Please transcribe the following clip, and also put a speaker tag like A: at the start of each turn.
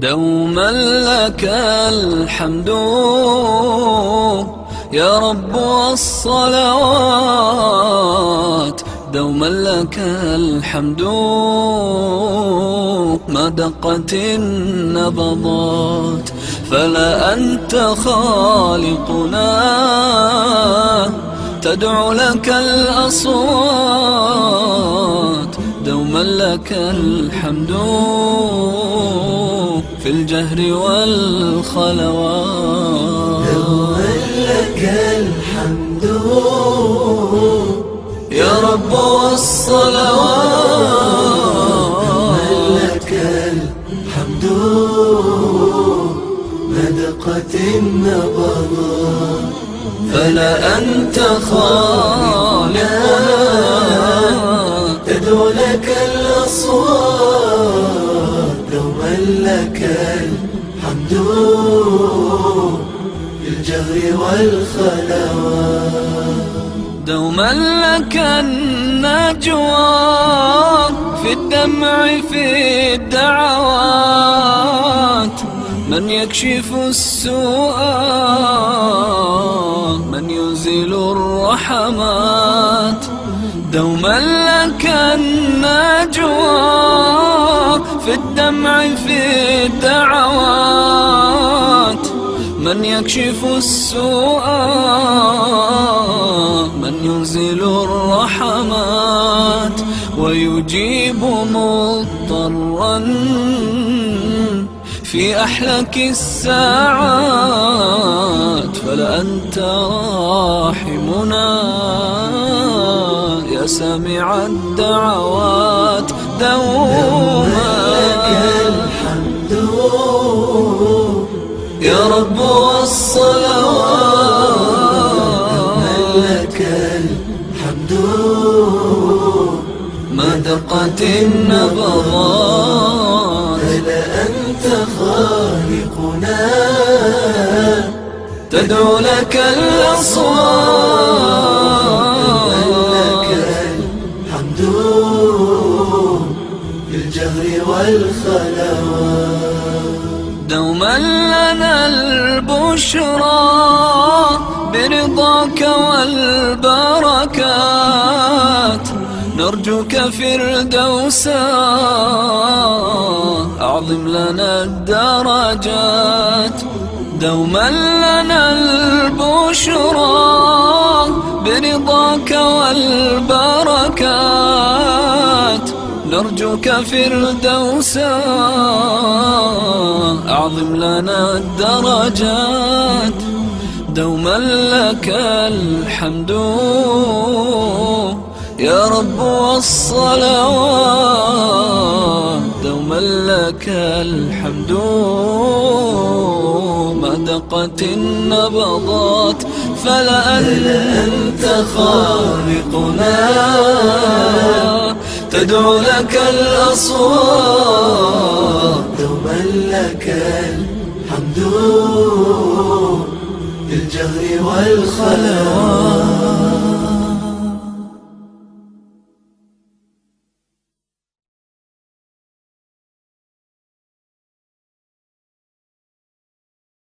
A: دوما لك الحمد يا رب والصلوات، دوما لك الحمد ما دقت النبضات. فلا أنت خالقنا تدعو لك الأصوات، دوما لك الحمد في الجهر والخلوات.
B: دوما لك الحمد
A: يا رب والصلوات،
B: دوما لك الحمد ما دقت النبضات.
A: فلا أنت خالقنا
B: تدعو لك الأصوات، دوما لك الحمد في الجهر والخلوات.
A: دوما لك النجوى في الدمع في الدعوات، من يكشف السوء من يزيل الرحمات. دوما لك النجوى في الدمع في الدعوات، من يكشف السوء من ينزل الرحمات، ويجيب مضطرا في أحلك الساعات. فلا أنت راحمنا يا سامع الدعوات، دوما
B: لك الحمد
A: يا رب والصلوات،
B: دوما لك الحمد
A: ما دقت النبضات.
B: فلا أنت خالقنا
A: تدعو لك الأصوات،
B: لك الحمد في الجهر والخلوات.
A: دوما لنا البشرى برضاك والبركات، نرجوك فردوسا أعظم لنا الدرجات. دوما لنا البشرى برضاك والبركات، نرجوك فردوسا أعظم لنا الدرجات. دوما لك الحمد يا رب والصلوات، دوما لك الحمد ما دقت النبضات. فلا أنت خالقنا تدعو لك الأصوات،
B: دوما لك الحمد في الجهر والخلوات.